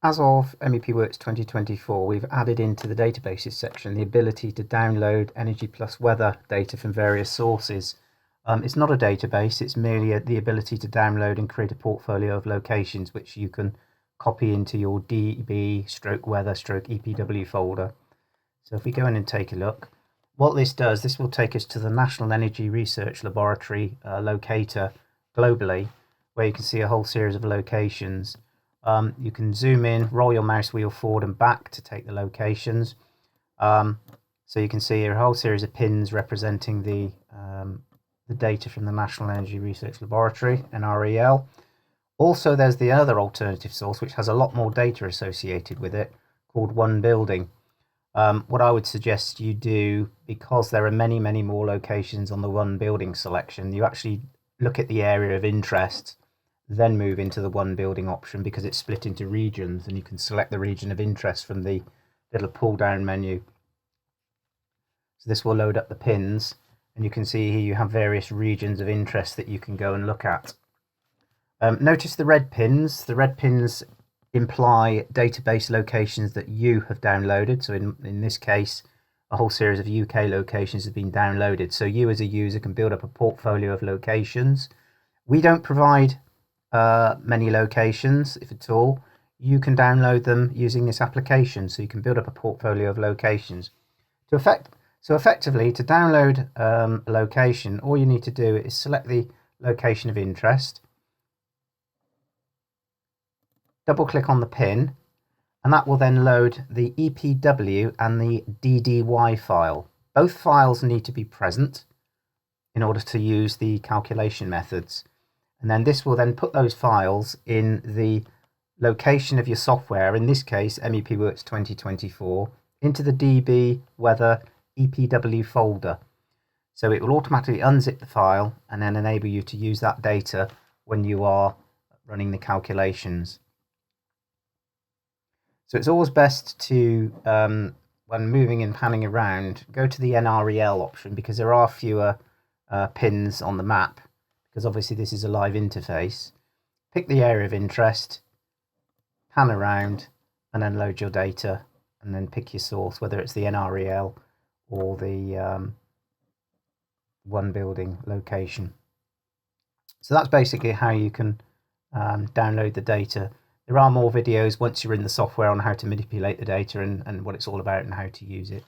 As of MEPworx 2024, we've added into the databases section the ability to download energy plus weather data from various sources. It's not a database, it's merely the ability to download and create a portfolio of locations which you can copy into your DB/weather/EPW folder. So if we go in and take a look, what this does, this will take us to the National Energy Research Laboratory locator globally, where you can see a whole series of locations. You can zoom in, roll your mouse wheel forward and back to take the locations. So you can see here a whole series of pins representing the data from the National Energy Research Laboratory, NREL. Also, there's the other alternative source, which has a lot more data associated with it, called One Building. What I would suggest you do, because there are many, many more locations on the One Building selection, you actually look at the area of interest, then move into the One Building option, because it's split into regions and you can select the region of interest from the little pull down menu. So this will load up the pins, and you can see here you have various regions of interest that you can go and look at. Notice the red pins. The red pins imply database locations that you have downloaded. So in this case, a whole series of UK locations have been downloaded. So you as a user can build up a portfolio of locations. We don't provide many locations, if at all. You can download them using this application, so you can build up a portfolio of locations. So effectively, to download a location, all you need to do is select the location of interest, double click on the pin, and that will then load the EPW and the DDY file. Both files need to be present in order to use the calculation methods. And then this will then put those files in the location of your software, in this case MEPworx 2024, into the DB weather EPW folder. So it will automatically unzip the file and then enable you to use that data when you are running the calculations. So it's always best to, when moving and panning around, go to the NREL option, because there are fewer pins on the map, because obviously this is a live interface. Pick the area of interest, pan around, and then load your data, and then pick your source, whether it's the NREL or the One Building location. So that's basically how you can download the data. There are more videos once you're in the software on how to manipulate the data and what it's all about and how to use it.